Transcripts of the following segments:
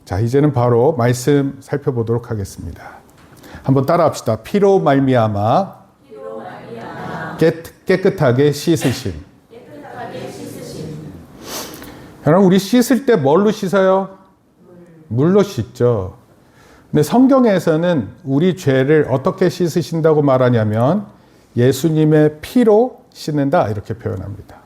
자, 이제는 바로 말씀 살펴보도록 하겠습니다. 한번 따라합시다. 피로 말미암아 깨끗하게 씻으심. 여러분, 우리 씻을 때 뭘로 씻어요? 물로 씻죠. 근데 성경에서는 우리 죄를 어떻게 씻으신다고 말하냐면 예수님의 피로 씻는다 이렇게 표현합니다.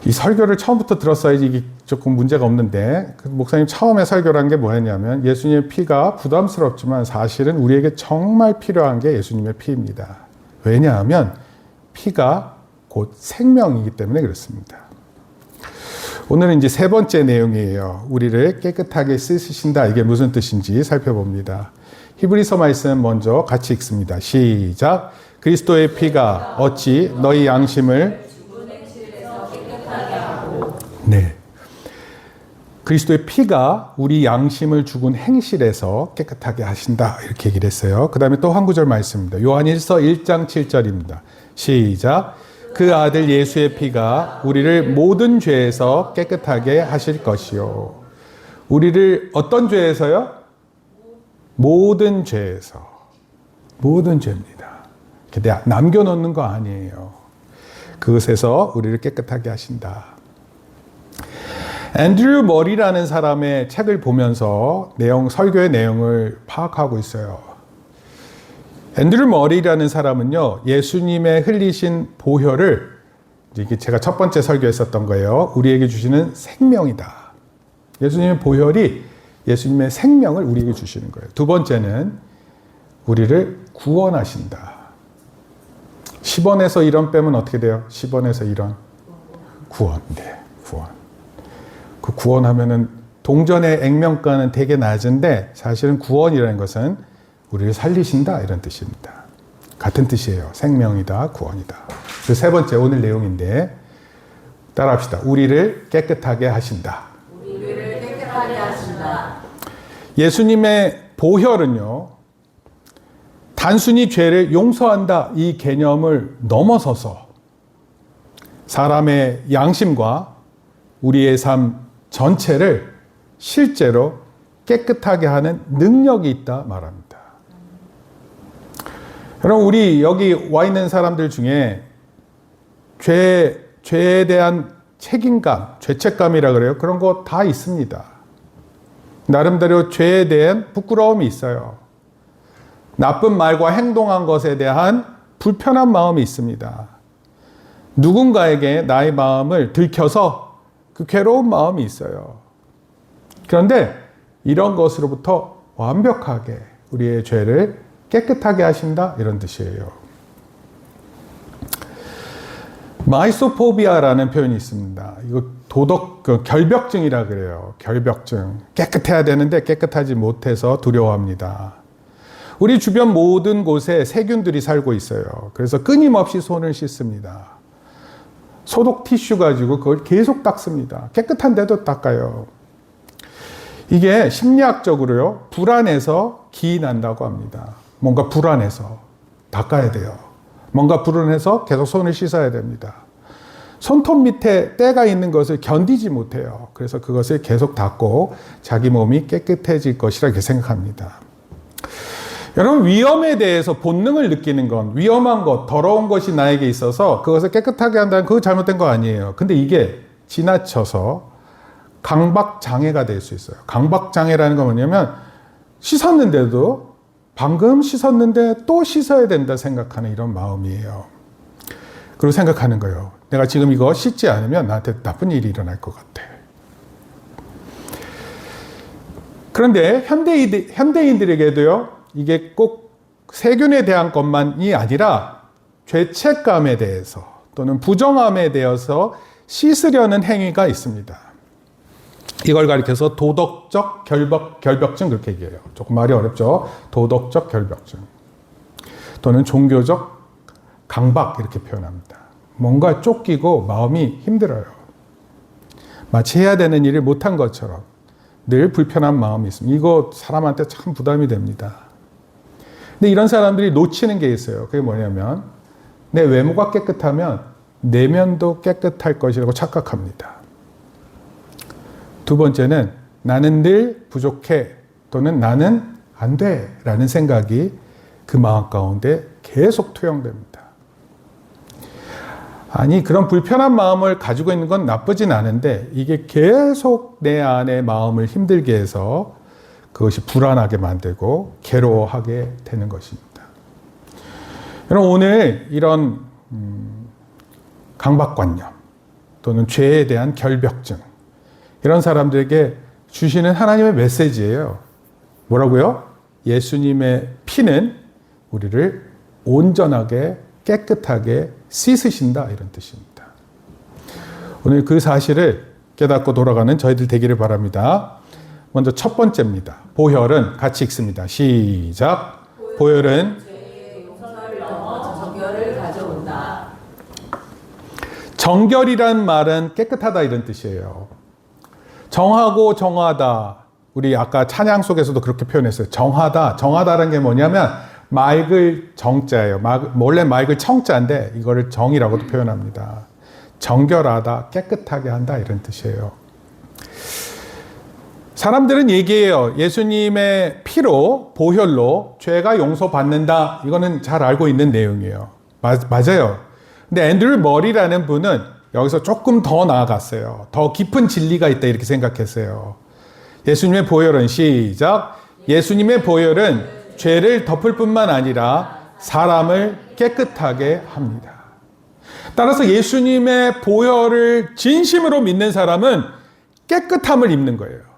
이 설교를 처음부터 들었어야지 이게 조금 문제가 없는데, 목사님 처음에 설교를 한 게 뭐였냐면 예수님의 피가 부담스럽지만 사실은 우리에게 정말 필요한 게 예수님의 피입니다. 왜냐하면 피가 곧 생명이기 때문에 그렇습니다. 오늘은 이제 세 번째 내용이에요. 우리를 깨끗하게 씻으신다. 이게 무슨 뜻인지 살펴봅니다. 히브리서 말씀 먼저 같이 읽습니다. 시작. 그리스도의 피가 어찌 너희 양심을 네. 그리스도의 피가 우리 양심을 죽은 행실에서 깨끗하게 하신다. 이렇게 얘기를 했어요. 그 다음에 또 한 구절 말씀입니다. 요한일서 1장 7절입니다. 시작. 그 아들 예수의 피가 우리를 모든 죄에서 깨끗하게 하실 것이요. 우리를 어떤 죄에서요? 모든 죄에서. 모든 죄입니다. 남겨놓는 거 아니에요. 그것에서 우리를 깨끗하게 하신다. 앤드류 머리라는 사람의 책을 보면서 설교의 내용을 파악하고 있어요. 앤드류 머리라는 사람은요, 예수님의 흘리신 보혈을, 이게 제가 첫 번째 설교했었던 거예요. 우리에게 주시는 생명이다. 예수님의 보혈이 예수님의 생명을 우리에게 주시는 거예요. 두 번째는 우리를 구원하신다. 10원에서 1원 빼면 어떻게 돼요? 10원에서 1원. 구원. 네, 구원. 그 구원하면은 동전의 액면가는 되게 낮은데 사실은 구원이라는 것은 우리를 살리신다 이런 뜻입니다. 같은 뜻이에요. 생명이다, 구원이다. 그 세 번째 오늘 내용인데 따라합시다. 우리를 깨끗하게 하신다. 우리를 깨끗하게 하신다. 예수님의 보혈은요, 단순히 죄를 용서한다 이 개념을 넘어서서 사람의 양심과 우리의 삶 전체를 실제로 깨끗하게 하는 능력이 있다 말합니다. 여러분, 우리 여기 와 있는 사람들 중에 죄에 대한 책임감, 죄책감이라 그래요. 그런 거 다 있습니다. 나름대로 죄에 대한 부끄러움이 있어요. 나쁜 말과 행동한 것에 대한 불편한 마음이 있습니다. 누군가에게 나의 마음을 들켜서 그 괴로운 마음이 있어요. 그런데 이런 것으로부터 완벽하게 우리의 죄를 깨끗하게 하신다 이런 뜻이에요. 마이소포비아라는 표현이 있습니다. 이거 결벽증이라 그래요. 결벽증. 깨끗해야 되는데 깨끗하지 못해서 두려워합니다. 우리 주변 모든 곳에 세균들이 살고 있어요. 그래서 끊임없이 손을 씻습니다. 소독 티슈 가지고 그걸 계속 닦습니다. 깨끗한데도 닦아요. 이게 심리학적으로요, 불안해서 기 난다고 합니다. 뭔가 불안해서 닦아야 돼요. 뭔가 불안해서 계속 손을 씻어야 됩니다. 손톱 밑에 때가 있는 것을 견디지 못해요. 그래서 그것을 계속 닦고 자기 몸이 깨끗해질 것이라 이렇게 생각합니다. 여러분, 위험에 대해서 본능을 느끼는 건, 위험한 것, 더러운 것이 나에게 있어서 그것을 깨끗하게 한다는 그거 잘못된 거 아니에요. 근데 이게 지나쳐서 강박장애가 될 수 있어요. 강박장애라는 건 뭐냐면 씻었는데도 방금 씻었는데 또 씻어야 된다 생각하는 이런 마음이에요. 그리고 생각하는 거예요. 내가 지금 이거 씻지 않으면 나한테 나쁜 일이 일어날 것 같아. 그런데 현대인들에게도요, 이게 꼭 세균에 대한 것만이 아니라 죄책감에 대해서 또는 부정함에 대해서 씻으려는 행위가 있습니다. 이걸 가리켜서 도덕적 결벽증 그렇게 얘기해요. 조금 말이 어렵죠. 도덕적 결벽증 또는 종교적 강박 이렇게 표현합니다. 뭔가 쫓기고 마음이 힘들어요. 마치 해야 되는 일을 못한 것처럼 늘 불편한 마음이 있습니다. 이거 사람한테 참 부담이 됩니다. 근데 이런 사람들이 놓치는 게 있어요. 그게 뭐냐면 내 외모가 깨끗하면 내면도 깨끗할 것이라고 착각합니다. 두 번째는 나는 늘 부족해 또는 나는 안 돼 라는 생각이 그 마음 가운데 계속 투영됩니다. 아니, 그런 불편한 마음을 가지고 있는 건 나쁘진 않은데 이게 계속 내 안의 마음을 힘들게 해서 그것이 불안하게 만들고 괴로워하게 되는 것입니다. 여러분, 오늘 이런 강박관념 또는 죄에 대한 결벽증, 이런 사람들에게 주시는 하나님의 메시지예요. 뭐라고요? 예수님의 피는 우리를 온전하게 깨끗하게 씻으신다, 이런 뜻입니다. 오늘 그 사실을 깨닫고 돌아가는 저희들 되기를 바랍니다. 먼저 첫 번째입니다. 보혈은, 같이 읽습니다. 시작. 보혈은 죄의 용서를 넘어 정결을 가져온다. 정결이란 말은 깨끗하다, 이런 뜻이에요. 정하고 정하다. 우리 아까 찬양 속에서도 그렇게 표현했어요. 정하다. 정하다라는 게 뭐냐면 맑을 정자예요. 원래 맑을 청자인데 이거를 정이라고도 표현합니다. 정결하다, 깨끗하게 한다, 이런 뜻이에요. 사람들은 얘기해요. 예수님의 피로, 보혈로 죄가 용서받는다. 이거는 잘 알고 있는 내용이에요. 맞아요. 근데 앤드류 머리라는 분은 여기서 조금 더 나아갔어요. 더 깊은 진리가 있다, 이렇게 생각했어요. 예수님의 보혈은, 시작. 예수님의 보혈은 죄를 덮을 뿐만 아니라 사람을 깨끗하게 합니다. 따라서 예수님의 보혈을 진심으로 믿는 사람은 깨끗함을 입는 거예요.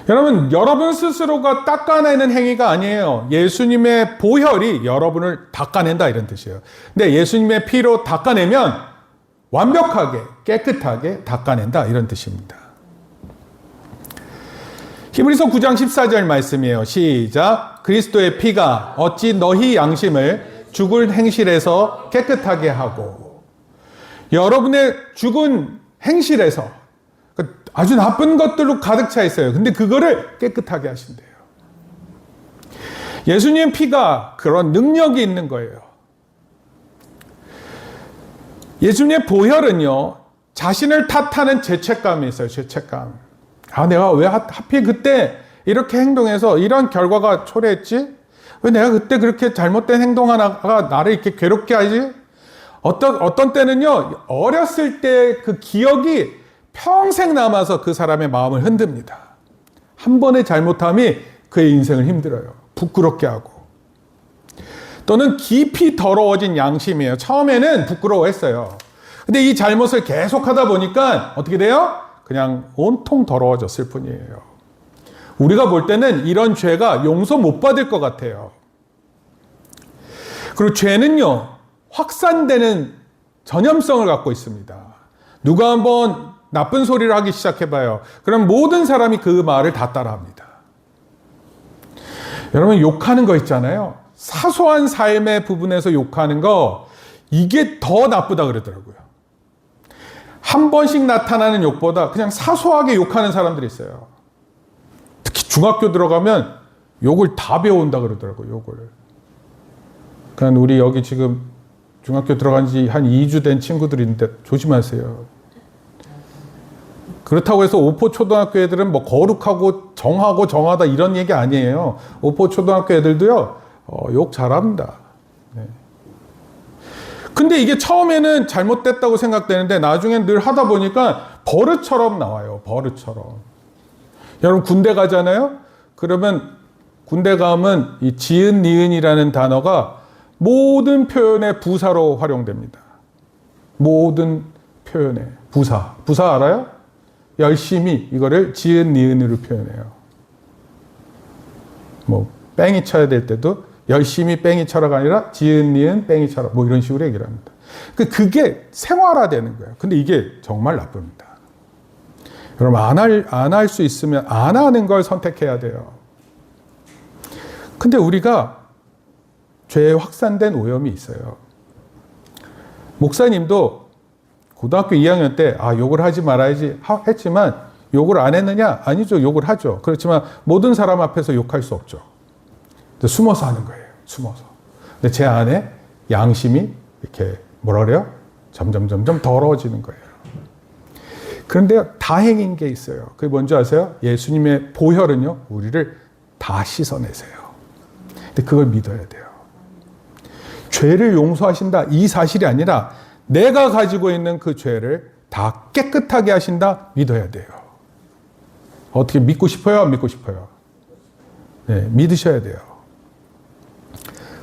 여러분 스스로가 닦아내는 행위가 아니에요. 예수님의 보혈이 여러분을 닦아낸다, 이런 뜻이에요. 근데 예수님의 피로 닦아내면 완벽하게 깨끗하게 닦아낸다, 이런 뜻입니다. 히브리서 9장 14절 말씀이에요. 시작. 그리스도의 피가 어찌 너희 양심을 죽을 행실에서 깨끗하게 하고. 여러분의 죽은 행실에서 아주 나쁜 것들로 가득 차 있어요. 근데 그거를 깨끗하게 하신대요. 예수님의 피가 그런 능력이 있는 거예요. 예수님의 보혈은요, 자신을 탓하는 죄책감이 있어요. 죄책감. 아, 내가 왜 하필 그때 이렇게 행동해서 이런 결과가 초래했지? 왜 내가 그때 그렇게 잘못된 행동 하나가 나를 이렇게 괴롭게 하지? 어떤 때는요, 어렸을 때 그 기억이 평생 남아서 그 사람의 마음을 흔듭니다. 한 번의 잘못함이 그의 인생을 힘들어요. 부끄럽게 하고. 또는 깊이 더러워진 양심이에요. 처음에는 부끄러워했어요. 근데 이 잘못을 계속하다 보니까 어떻게 돼요? 그냥 온통 더러워졌을 뿐이에요. 우리가 볼 때는 이런 죄가 용서 못 받을 것 같아요. 그리고 죄는요, 확산되는 전염성을 갖고 있습니다. 누가 한번 나쁜 소리를 하기 시작해봐요. 그럼 모든 사람이 그 말을 다 따라합니다. 여러분, 욕하는 거 있잖아요. 사소한 삶의 부분에서 욕하는 거, 이게 더 나쁘다 그러더라고요. 한 번씩 나타나는 욕보다 그냥 사소하게 욕하는 사람들이 있어요. 특히 중학교 들어가면 욕을 다 배워온다 그러더라고요. 욕을. 그러니까 우리 여기 지금 중학교 들어간 지 한 2주 된 친구들이 있는데 조심하세요. 그렇다고 해서 오포 초등학교 애들은 뭐 거룩하고 정하고 정하다 이런 얘기 아니에요. 오포 초등학교 애들도요, 욕 잘합니다. 네. 근데 이게 처음에는 잘못됐다고 생각되는데 나중엔 늘 하다 보니까 버릇처럼 나와요. 버릇처럼. 여러분 군대 가잖아요? 그러면 군대 가면 이 지은, 니은이라는 단어가 모든 표현의 부사로 활용됩니다. 모든 표현의 부사. 부사 알아요? 열심히 이거를 지은, 니은으로 표현해요. 뭐 뺑이 쳐야 될 때도 열심히 뺑이 쳐라가 아니라 지은, 니은, 뺑이 쳐라. 뭐 이런 식으로 얘기를 합니다. 그게 생활화되는 거예요. 근데 이게 정말 나쁩니다. 여러분, 안 할 수 있으면 안 하는 걸 선택해야 돼요. 근데 우리가 죄에 확산된 오염이 있어요. 목사님도 고등학교 2학년 때 욕을 하지 말아야지 했지만 욕을 안 했느냐? 아니죠. 욕을 하죠. 그렇지만 모든 사람 앞에서 욕할 수 없죠. 숨어서 하는 거예요. 숨어서. 근데 제 안에 양심이 이렇게 뭐라 그래요? 점점 더러워지는 거예요. 그런데 다행인 게 있어요. 그게 뭔지 아세요? 예수님의 보혈은요, 우리를 다 씻어내세요. 근데 그걸 믿어야 돼요. 죄를 용서하신다, 이 사실이 아니라 내가 가지고 있는 그 죄를 다 깨끗하게 하신다, 믿어야 돼요. 어떻게 믿고 싶어요? 안 믿고 싶어요? 네, 믿으셔야 돼요.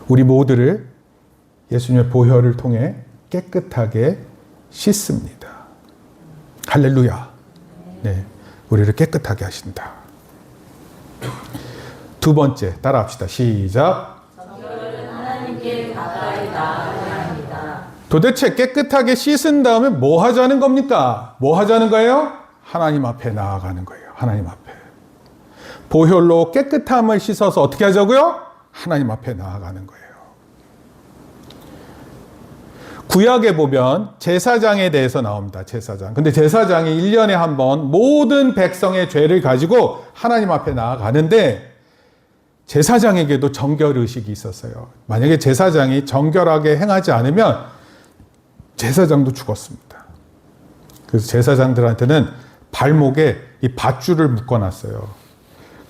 우리 모두를 예수님의 보혈을 통해 깨끗하게 씻습니다. 할렐루야. 네, 우리를 깨끗하게 하신다. 두 번째, 따라합시다. 시작. 정결은 하나님께 가까이 나아가야 합니다. 도대체 깨끗하게 씻은 다음에 뭐 하자는 겁니까? 뭐 하자는 거예요? 하나님 앞에 나아가는 거예요. 하나님 앞에. 보혈로 깨끗함을 씻어서 어떻게 하자고요? 하나님 앞에 나아가는 거예요. 구약에 보면 제사장에 대해서 나옵니다. 제사장. 근데 제사장이 1년에 한 번 모든 백성의 죄를 가지고 하나님 앞에 나아가는데 제사장에게도 정결의식이 있었어요. 만약에 제사장이 정결하게 행하지 않으면 제사장도 죽었습니다. 그래서 제사장들한테는 발목에 이 밧줄을 묶어놨어요.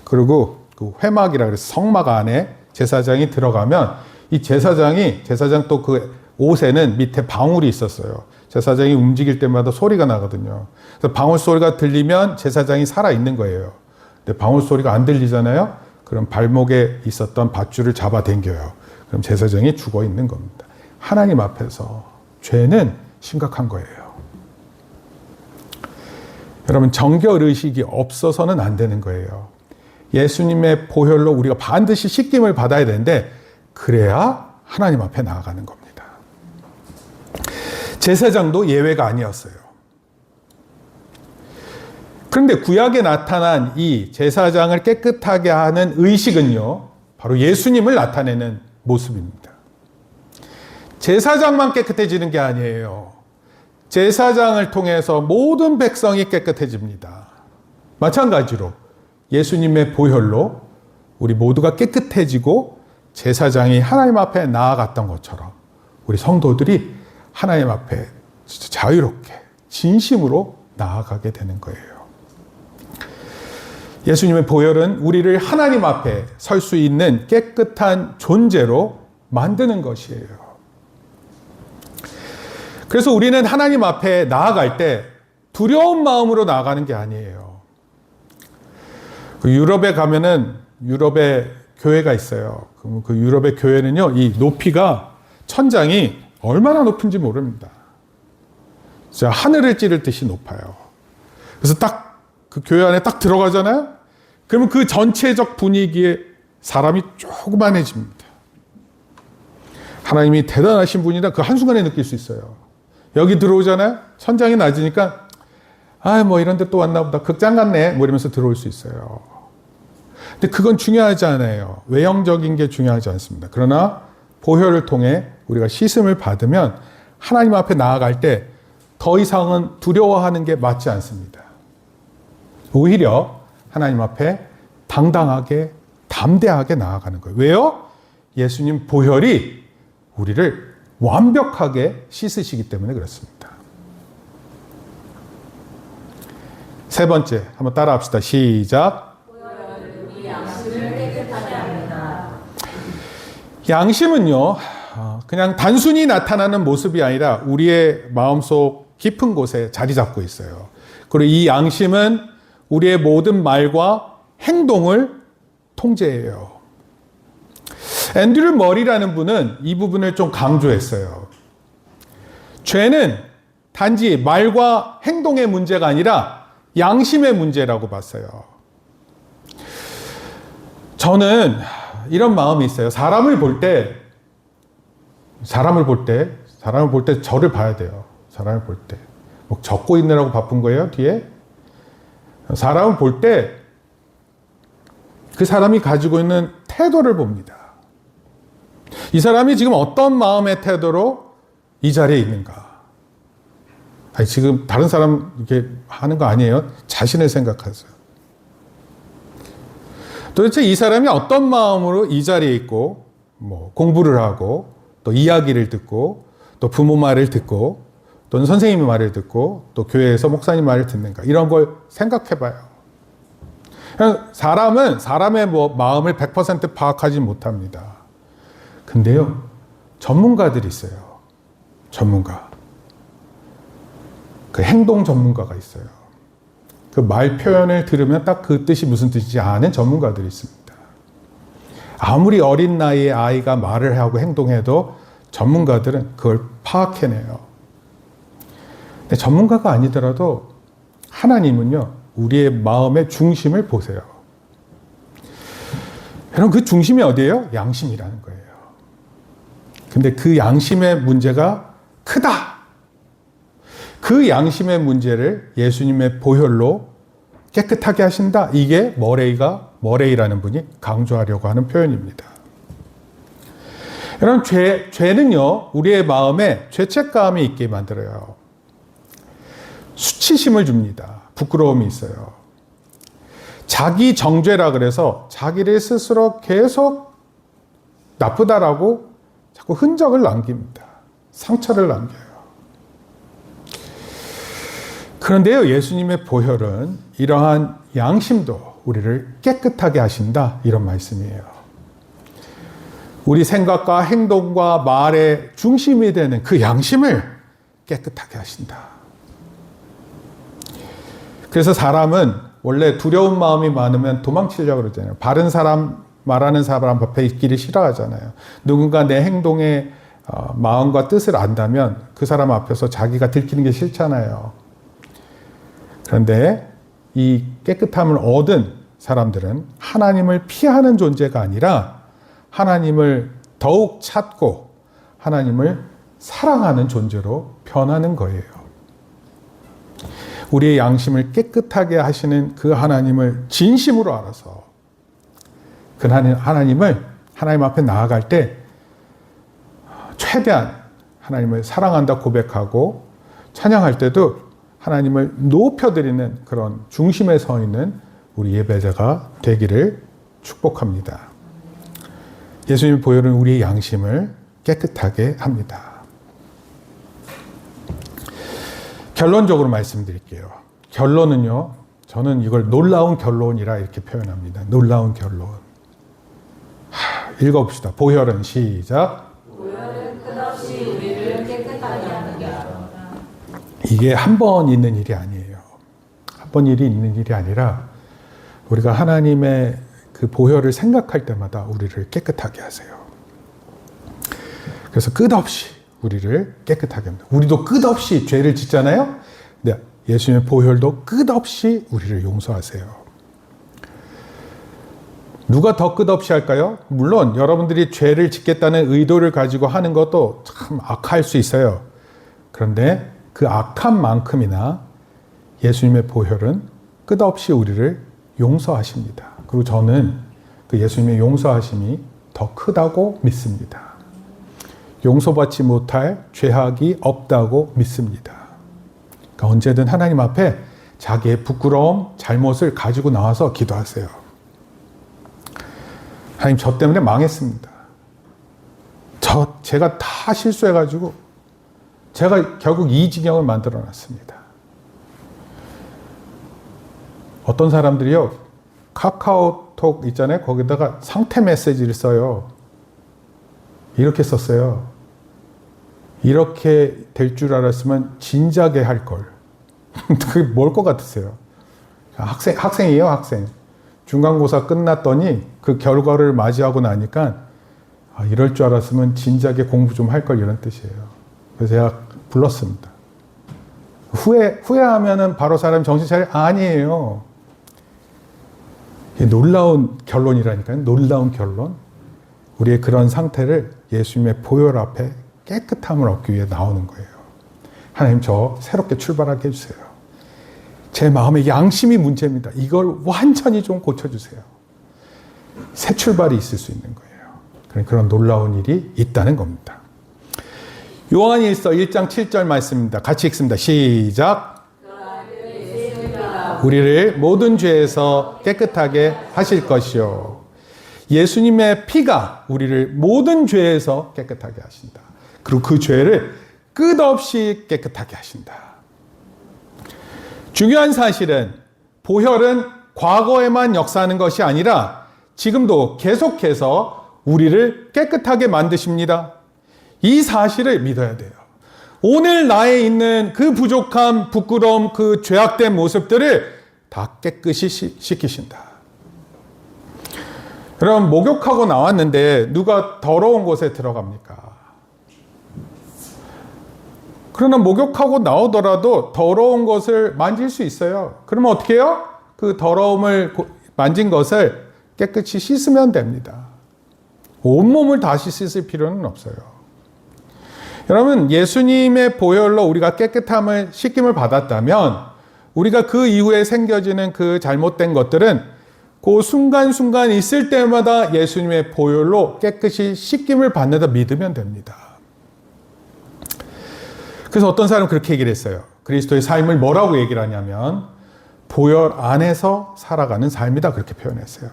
그리고 그 회막이라 그래서 성막 안에 제사장이 들어가면 이 제사장 또 그 옷에는 밑에 방울이 있었어요. 제사장이 움직일 때마다 소리가 나거든요. 그래서 방울 소리가 들리면 제사장이 살아있는 거예요. 근데 방울 소리가 안 들리잖아요. 그럼 발목에 있었던 밧줄을 잡아당겨요. 그럼 제사장이 죽어 있는 겁니다. 하나님 앞에서 죄는 심각한 거예요. 여러분, 정결의식이 없어서는 안 되는 거예요. 예수님의 보혈로 우리가 반드시 씻김을 받아야 되는데 그래야 하나님 앞에 나아가는 겁니다. 제사장도 예외가 아니었어요. 그런데 구약에 나타난 이 제사장을 깨끗하게 하는 의식은요, 바로 예수님을 나타내는 모습입니다. 제사장만 깨끗해지는 게 아니에요. 제사장을 통해서 모든 백성이 깨끗해집니다. 마찬가지로 예수님의 보혈로 우리 모두가 깨끗해지고 제사장이 하나님 앞에 나아갔던 것처럼 우리 성도들이 하나님 앞에 자유롭게 진심으로 나아가게 되는 거예요. 예수님의 보혈은 우리를 하나님 앞에 설 수 있는 깨끗한 존재로 만드는 것이에요. 그래서 우리는 하나님 앞에 나아갈 때 두려운 마음으로 나아가는 게 아니에요. 유럽에 가면은 유럽에 교회가 있어요. 그 유럽의 교회는요, 이 높이가 천장이 얼마나 높은지 모릅니다. 진짜 하늘을 찌를 듯이 높아요. 그래서 딱 그 교회 안에 딱 들어가잖아요. 그러면 그 전체적 분위기에 사람이 조그만해집니다. 하나님이 대단하신 분이다. 그 한순간에 느낄 수 있어요. 여기 들어오잖아요. 천장이 낮으니까 뭐 이런 데 또 왔나 보다. 극장 같네. 뭐 이러면서 들어올 수 있어요. 근데 그건 중요하지 않아요. 외형적인 게 중요하지 않습니다. 그러나 보혈을 통해 우리가 씻음을 받으면 하나님 앞에 나아갈 때 더 이상은 두려워하는 게 맞지 않습니다. 오히려 하나님 앞에 당당하게 담대하게 나아가는 거예요. 왜요? 예수님 보혈이 우리를 완벽하게 씻으시기 때문에 그렇습니다. 세 번째, 한번 따라합시다. 시작. 우리 양심을 깨끗하게 합니다. 양심은요, 그냥 단순히 나타나는 모습이 아니라 우리의 마음속 깊은 곳에 자리 잡고 있어요. 그리고 이 양심은 우리의 모든 말과 행동을 통제해요. 앤드류 머리라는 분은 이 부분을 좀 강조했어요. 죄는 단지 말과 행동의 문제가 아니라 양심의 문제라고 봤어요. 저는 이런 마음이 있어요. 사람을 볼 때 저를 봐야 돼요. 사람을 볼 때. 뭐 적고 있느라고 바쁜 거예요, 뒤에? 사람을 볼 때 그 사람이 가지고 있는 태도를 봅니다. 이 사람이 지금 어떤 마음의 태도로 이 자리에 있는가? 아니, 지금 다른 사람 이렇게 하는 거 아니에요? 자신을 생각하세요. 도대체 이 사람이 어떤 마음으로 이 자리에 있고, 뭐 공부를 하고, 또 이야기를 듣고, 또 부모 말을 듣고, 또 또는 선생님의 말을 듣고 또 교회에서 목사님 말을 듣는가 이런 걸 생각해 봐요. 사람은 사람의 마음을 100% 파악하지 못합니다. 근데요, 전문가들이 있어요. 전문가. 그 행동 전문가가 있어요. 그 말 표현을 들으면 딱 그 뜻이 무슨 뜻인지 아는 전문가들이 있습니다. 아무리 어린 나이에 아이가 말을 하고 행동해도 전문가들은 그걸 파악해내요. 근데 전문가가 아니더라도 하나님은요, 우리의 마음의 중심을 보세요. 여러분, 그 중심이 어디예요? 양심이라는 거예요. 근데 그 양심의 문제가 크다. 그 양심의 문제를 예수님의 보혈로 깨끗하게 하신다. 이게 머레이라는 분이 강조하려고 하는 표현입니다. 여러분, 죄는요, 우리의 마음에 죄책감이 있게 만들어요. 수치심을 줍니다. 부끄러움이 있어요. 자기 정죄라 그래서 자기를 스스로 계속 나쁘다라고 자꾸 흔적을 남깁니다. 상처를 남겨요. 그런데요, 예수님의 보혈은 이러한 양심도 우리를 깨끗하게 하신다. 이런 말씀이에요. 우리 생각과 행동과 말의 중심이 되는 그 양심을 깨끗하게 하신다. 그래서 사람은 원래 두려운 마음이 많으면 도망치려고 그러잖아요. 바른 사람, 말하는 사람 앞에 있기를 싫어하잖아요. 누군가 내 행동의 마음과 뜻을 안다면 그 사람 앞에서 자기가 들키는 게 싫잖아요. 그런데 이 깨끗함을 얻은 사람들은 하나님을 피하는 존재가 아니라 하나님을 더욱 찾고 하나님을 사랑하는 존재로 변하는 거예요. 우리의 양심을 깨끗하게 하시는 그 하나님을 진심으로 알아서 그 하나님 앞에 나아갈 때 최대한 하나님을 사랑한다 고백하고 찬양할 때도 하나님을 높여드리는 그런 중심에 서 있는 우리 예배자가 되기를 축복합니다. 예수님의 보혈은 우리의 양심을 깨끗하게 합니다. 결론적으로 말씀드릴게요. 결론은요, 저는 이걸 놀라운 결론이라 이렇게 표현합니다. 놀라운 결론. 읽어봅시다. 보혈은 시작. 보혈은 끝없이 우리를 깨끗하게 하는 게 이게 한 번 있는 일이 아니에요. 한 번 일이 있는 일이 아니라 우리가 하나님의 그 보혈을 생각할 때마다 우리를 깨끗하게 하세요. 그래서 끝없이 우리를 깨끗하게 합니다. 우리도 끝없이 죄를 짓잖아요. 근데 예수님의 보혈도 끝없이 우리를 용서하세요. 누가 더 끝없이 할까요? 물론 여러분들이 죄를 짓겠다는 의도를 가지고 하는 것도 참 악할 수 있어요. 그런데 그 악한 만큼이나 예수님의 보혈은 끝없이 우리를 용서하십니다. 그리고 저는 그 예수님의 용서하심이 더 크다고 믿습니다. 용서받지 못할 죄악이 없다고 믿습니다. 그러니까 언제든 하나님 앞에 자기의 부끄러움, 잘못을 가지고 나와서 기도하세요. 하나님, 저 때문에 망했습니다. 제가 다 실수해가지고 제가 결국 이 지경을 만들어 놨습니다. 어떤 사람들이요, 카카오톡 있잖아요. 거기다가 상태 메시지를 써요. 이렇게 썼어요. 이렇게 될 줄 알았으면 진작에 할 걸. 그게 뭘 것 같으세요? 학생이에요, 학생. 중간고사 끝났더니 그 결과를 맞이하고 나니까 이럴 줄 알았으면 진작에 공부 좀 할 걸, 이런 뜻이에요. 그래서 제가 불렀습니다. 후회하면은 바로 사람이 정신 차려? 아니에요. 이게 놀라운 결론이라니까요. 놀라운 결론. 우리의 그런 상태를 예수님의 보혈 앞에 깨끗함을 얻기 위해 나오는 거예요. 하나님, 저 새롭게 출발하게 해주세요. 제 마음의 양심이 문제입니다. 이걸 완전히 좀 고쳐주세요. 새 출발이 있을 수 있는 거예요. 그런 놀라운 일이 있다는 겁니다. 요한일서 1장 7절 말씀입니다. 같이 읽습니다. 시작. 우리를 모든 죄에서 깨끗하게 하실 것이요. 예수님의 피가 우리를 모든 죄에서 깨끗하게 하신다. 그리고 그 죄를 끝없이 깨끗하게 하신다. 중요한 사실은 보혈은 과거에만 역사하는 것이 아니라 지금도 계속해서 우리를 깨끗하게 만드십니다. 이 사실을 믿어야 돼요. 오늘 나에 있는 그 부족함, 부끄러움, 그 죄악된 모습들을 다 깨끗이 씻기신다. 그럼 목욕하고 나왔는데 누가 더러운 곳에 들어갑니까? 그러나 목욕하고 나오더라도 더러운 것을 만질 수 있어요. 그러면 어떻게 해요? 그 더러움을 만진 것을 깨끗이 씻으면 됩니다. 온몸을 다시 씻을 필요는 없어요. 여러분, 예수님의 보혈로 우리가 깨끗함을, 씻김을 받았다면 우리가 그 이후에 생겨지는 그 잘못된 것들은 그 순간순간 있을 때마다 예수님의 보혈로 깨끗이 씻김을 받는다 믿으면 됩니다. 그래서 어떤 사람은 그렇게 얘기를 했어요. 그리스도의 삶을 뭐라고 얘기를 하냐면 보혈 안에서 살아가는 삶이다 그렇게 표현했어요.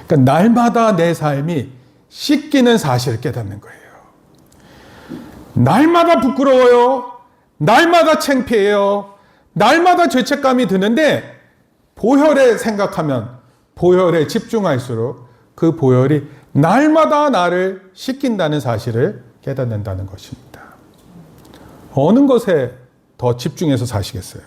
그러니까 날마다 내 삶이 씻기는 사실을 깨닫는 거예요. 날마다 부끄러워요. 날마다 창피해요. 날마다 죄책감이 드는데 보혈에 생각하면 보혈에 집중할수록 그 보혈이 날마다 나를 씻긴다는 사실을 깨닫는다는 것입니다. 어느 것에 더 집중해서 사시겠어요?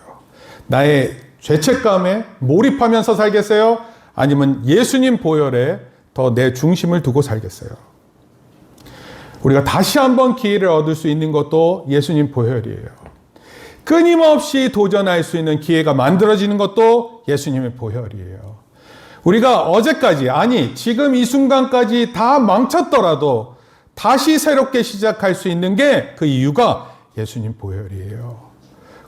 나의 죄책감에 몰입하면서 살겠어요? 아니면 예수님 보혈에 더 내 중심을 두고 살겠어요? 우리가 다시 한번 기회를 얻을 수 있는 것도 예수님 보혈이에요. 끊임없이 도전할 수 있는 기회가 만들어지는 것도 예수님의 보혈이에요. 우리가 어제까지, 아니 지금 이 순간까지 다 망쳤더라도 다시 새롭게 시작할 수 있는 게 그 이유가 예수님 보혈이에요.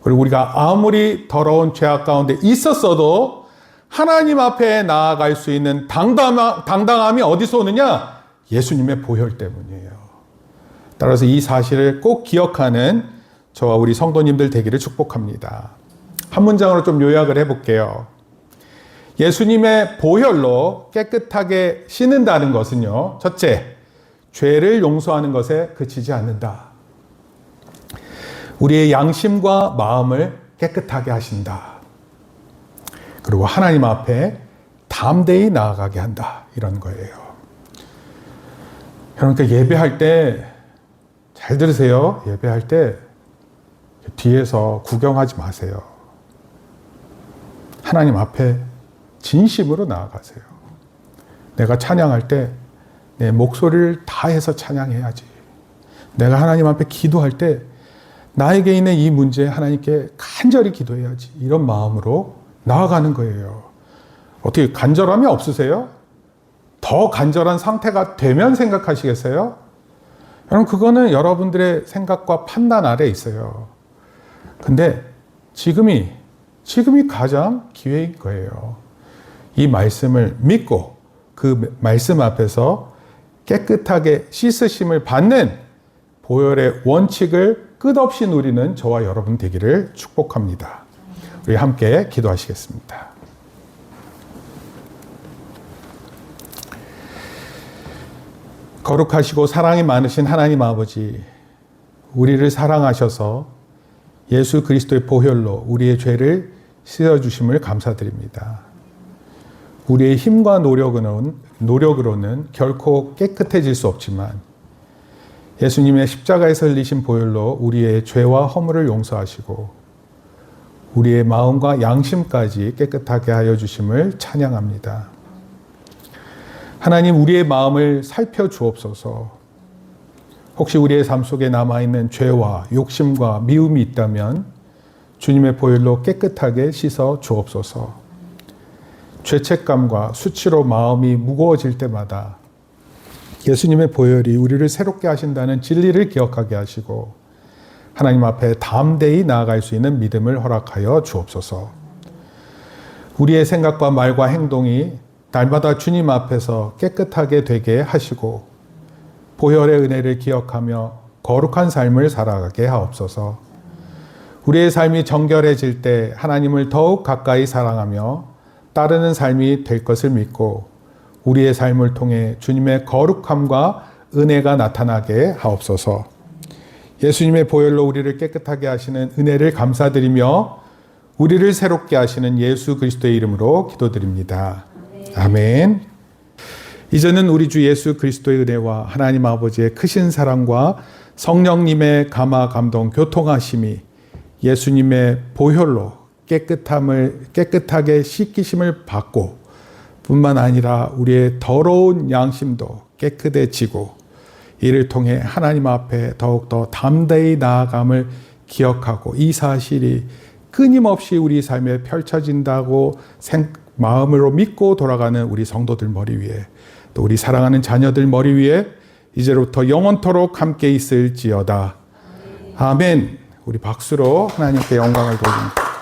그리고 우리가 아무리 더러운 죄악 가운데 있었어도 하나님 앞에 나아갈 수 있는 당당함이 어디서 오느냐? 예수님의 보혈 때문이에요. 따라서 이 사실을 꼭 기억하는 저와 우리 성도님들 되기를 축복합니다. 한 문장으로 좀 요약을 해볼게요. 예수님의 보혈로 깨끗하게 씻는다는 것은요, 첫째, 죄를 용서하는 것에 그치지 않는다. 우리의 양심과 마음을 깨끗하게 하신다. 그리고 하나님 앞에 담대히 나아가게 한다. 이런 거예요. 그러니까 예배할 때 잘 들으세요. 예배할 때 뒤에서 구경하지 마세요. 하나님 앞에 진심으로 나아가세요. 내가 찬양할 때 내 목소리를 다해서 찬양해야지. 내가 하나님 앞에 기도할 때 나에게 있는 이 문제에 하나님께 간절히 기도해야지. 이런 마음으로 나아가는 거예요. 어떻게 간절함이 없으세요? 더 간절한 상태가 되면 생각하시겠어요? 여러분, 그거는 여러분들의 생각과 판단 아래 있어요. 근데 지금이 가장 기회인 거예요. 이 말씀을 믿고 그 말씀 앞에서 깨끗하게 씻으심을 받는 보혈의 원칙을 끝없이 누리는 저와 여러분 되기를 축복합니다. 우리 함께 기도하시겠습니다. 거룩하시고 사랑이 많으신 하나님 아버지, 우리를 사랑하셔서 예수 그리스도의 보혈로 우리의 죄를 씻어주심을 감사드립니다. 우리의 힘과 노력으로는 결코 깨끗해질 수 없지만 예수님의 십자가에서 흘리신 보혈로 우리의 죄와 허물을 용서하시고 우리의 마음과 양심까지 깨끗하게 하여 주심을 찬양합니다. 하나님, 우리의 마음을 살펴주옵소서. 혹시 우리의 삶 속에 남아있는 죄와 욕심과 미움이 있다면 주님의 보혈로 깨끗하게 씻어 주옵소서. 죄책감과 수치로 마음이 무거워질 때마다 예수님의 보혈이 우리를 새롭게 하신다는 진리를 기억하게 하시고 하나님 앞에 담대히 나아갈 수 있는 믿음을 허락하여 주옵소서. 우리의 생각과 말과 행동이 날마다 주님 앞에서 깨끗하게 되게 하시고 보혈의 은혜를 기억하며 거룩한 삶을 살아가게 하옵소서. 우리의 삶이 정결해질 때 하나님을 더욱 가까이 사랑하며 따르는 삶이 될 것을 믿고 우리의 삶을 통해 주님의 거룩함과 은혜가 나타나게 하옵소서. 예수님의 보혈로 우리를 깨끗하게 하시는 은혜를 감사드리며 우리를 새롭게 하시는 예수 그리스도의 이름으로 기도드립니다. 아멘. 이제는 우리 주 예수 그리스도의 은혜와 하나님 아버지의 크신 사랑과 성령님의 감화 감동 교통하심이 예수님의 보혈로 깨끗하게 씻기심을 받고 뿐만 아니라 우리의 더러운 양심도 깨끗해지고 이를 통해 하나님 앞에 더욱더 담대히 나아감을 기억하고 이 사실이 끊임없이 우리 삶에 펼쳐진다고 마음으로 믿고 돌아가는 우리 성도들 머리 위에 또 우리 사랑하는 자녀들 머리 위에 이제부터 영원토록 함께 있을지어다. 아멘. 우리 박수로 하나님께 영광을 돌립니다.